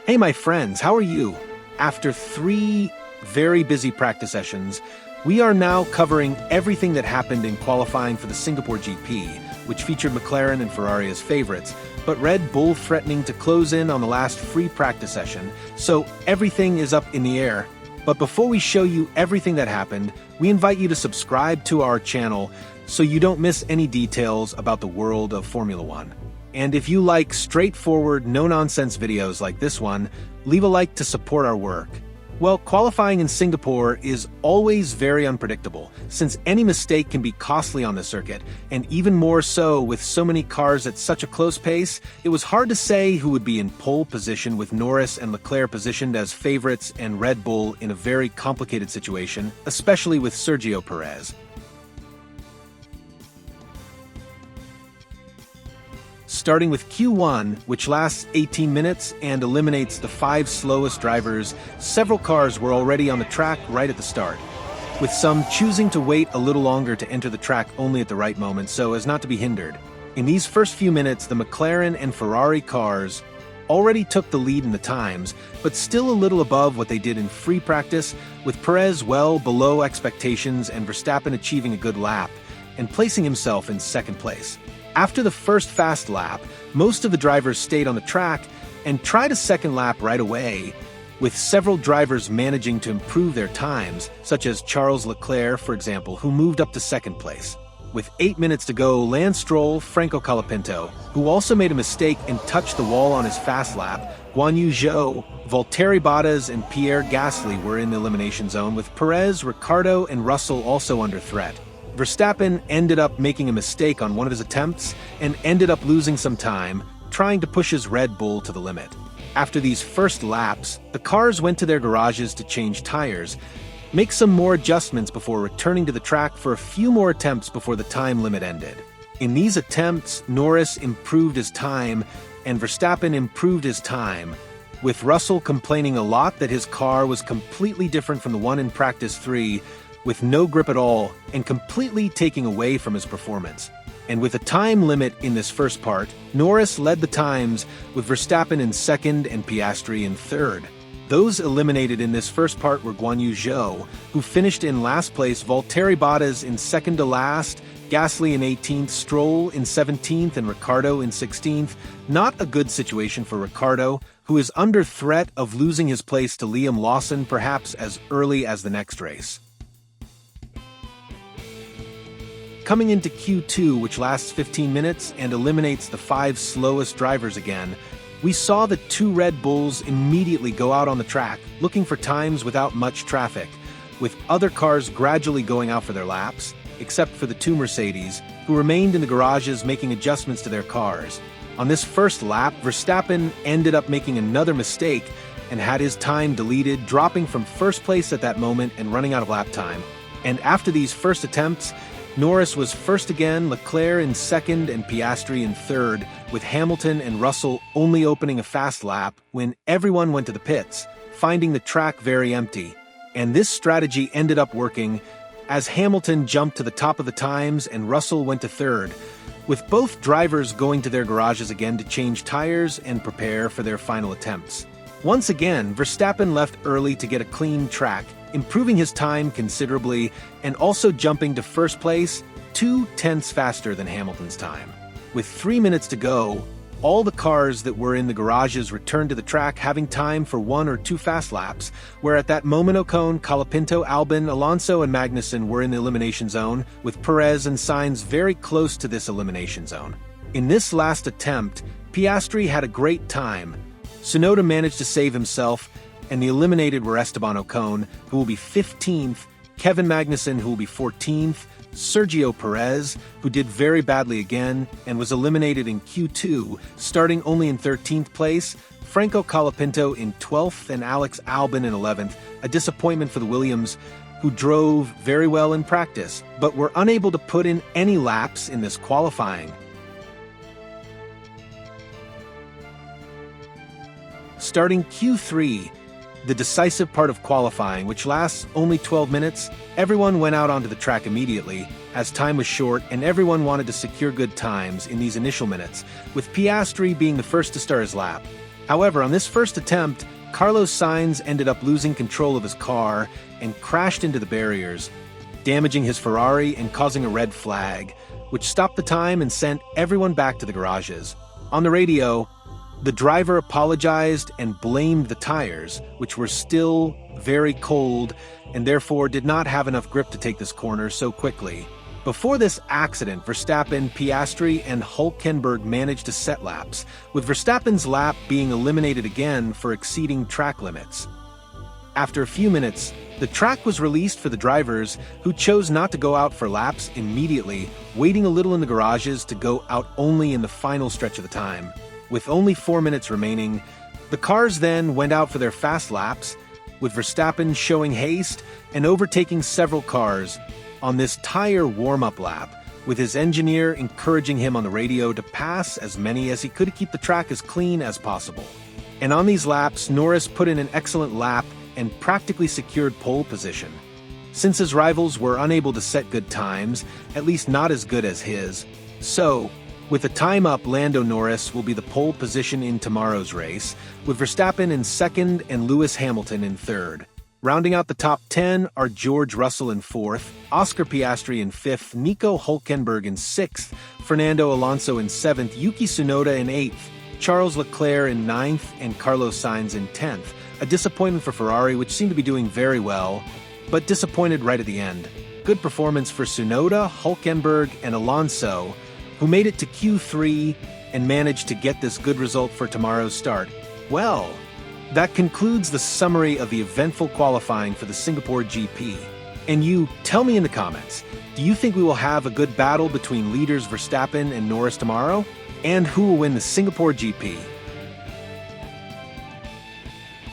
Hey my friends, how are you? After 3 very busy practice sessions, we are now covering everything that happened in qualifying for the Singapore GP, which featured McLaren and Ferrari as favorites, but Red Bull threatening to close in on the last free practice session, so everything is up in the air. But before we show you everything that happened, we invite you to subscribe to our channel so you don't miss any details about the world of Formula One. And if you like straightforward, no-nonsense videos like this one, leave a like to support our work. Well, qualifying in Singapore is always very unpredictable, since any mistake can be costly on the circuit, and even more so with so many cars at such a close pace, it was hard to say who would be in pole position with Norris and Leclerc positioned as favorites and Red Bull in a very complicated situation, especially with Sergio Perez. Starting with Q1, which lasts 18 minutes and eliminates the 5 slowest drivers, several cars were already on the track right at the start, with some choosing to wait a little longer to enter the track only at the right moment so as not to be hindered. In these first few minutes, the McLaren and Ferrari cars already took the lead in the times, but still a little above what they did in free practice, with Perez well below expectations and Verstappen achieving a good lap and placing himself in second place. After the first fast lap, most of the drivers stayed on the track and tried a second lap right away, with several drivers managing to improve their times, such as Charles Leclerc, for example, who moved up to second place. With 8 minutes to go, Lance Stroll, Franco Colapinto, who also made a mistake and touched the wall on his fast lap, Guan Yu Zhou, Valtteri Bottas, and Pierre Gasly were in the elimination zone, with Perez, Ricciardo, and Russell also under threat. Verstappen ended up making a mistake on one of his attempts and ended up losing some time, trying to push his Red Bull to the limit. After these first laps, the cars went to their garages to change tires, make some more adjustments before returning to the track for a few more attempts before the time limit ended. In these attempts, Norris improved his time and Verstappen improved his time, with Russell complaining a lot that his car was completely different from the one in practice 3, with no grip at all and completely taking away from his performance. And with a time limit in this first part, Norris led the times with Verstappen in second and Piastri in third. Those eliminated in this first part were Guan Yu Zhou, who finished in last place, Valtteri Bottas in second to last, Gasly in 18th, Stroll in 17th, and Ricciardo in 16th. Not a good situation for Ricciardo, who is under threat of losing his place to Liam Lawson perhaps as early as the next race. Coming into Q2, which lasts 15 minutes and eliminates the 5 slowest drivers again, we saw the 2 Red Bulls immediately go out on the track, looking for times without much traffic, with other cars gradually going out for their laps, except for the 2 Mercedes, who remained in the garages making adjustments to their cars. On this first lap, Verstappen ended up making another mistake and had his time deleted, dropping from first place at that moment and running out of lap time. And after these first attempts, Norris was first again, Leclerc in second, and Piastri in third, with Hamilton and Russell only opening a fast lap when everyone went to the pits, finding the track very empty. And this strategy ended up working, as Hamilton jumped to the top of the times and Russell went to third, with both drivers going to their garages again to change tires and prepare for their final attempts. Once again, Verstappen left early to get a clean track, improving his time considerably and also jumping to first place 2/10 faster than Hamilton's time. With 3 minutes to go, all the cars that were in the garages returned to the track having time for 1 or 2 fast laps, where at that moment Ocon, Colapinto, Albon, Alonso, and Magnussen were in the elimination zone, with Perez and Sainz very close to this elimination zone. In this last attempt, Piastri had a great time. Tsunoda managed to save himself, and the eliminated were Esteban Ocon, who will be 15th, Kevin Magnussen, who will be 14th, Sergio Perez, who did very badly again and was eliminated in Q2, starting only in 13th place, Franco Colapinto in 12th, and Alex Albon in 11th, a disappointment for the Williams, who drove very well in practice, but were unable to put in any laps in this qualifying. Starting Q3, the decisive part of qualifying, which lasts only 12 minutes, everyone went out onto the track immediately, as time was short and everyone wanted to secure good times in these initial minutes, with Piastri being the first to start his lap. However, on this first attempt, Carlos Sainz ended up losing control of his car and crashed into the barriers, damaging his Ferrari and causing a red flag, which stopped the time and sent everyone back to the garages. On the radio, the driver apologized and blamed the tires, which were still very cold and therefore did not have enough grip to take this corner so quickly. Before this accident, Verstappen, Piastri, and Hülkenberg managed to set laps, with Verstappen's lap being eliminated again for exceeding track limits. After a few minutes, the track was released for the drivers, who chose not to go out for laps immediately, waiting a little in the garages to go out only in the final stretch of the time. With only 4 minutes remaining, the cars then went out for their fast laps, with Verstappen showing haste and overtaking several cars on this tire warm-up lap, with his engineer encouraging him on the radio to pass as many as he could to keep the track as clean as possible. And on these laps, Norris put in an excellent lap and practically secured pole position. Since his rivals were unable to set good times, at least not as good as his, so, with the time up, Lando Norris will be the pole position in tomorrow's race, with Verstappen in second and Lewis Hamilton in third. Rounding out the top 10 are George Russell in fourth, Oscar Piastri in fifth, Nico Hülkenberg in sixth, Fernando Alonso in seventh, Yuki Tsunoda in eighth, Charles Leclerc in ninth, and Carlos Sainz in 10th. A disappointment for Ferrari, which seemed to be doing very well, but disappointed right at the end. Good performance for Tsunoda, Hülkenberg, and Alonso, who made it to Q3 and managed to get this good result for tomorrow's start. Well, that concludes the summary of the eventful qualifying for the Singapore GP. And you, tell me in the comments, do you think we will have a good battle between leaders Verstappen and Norris tomorrow? And who will win the Singapore GP?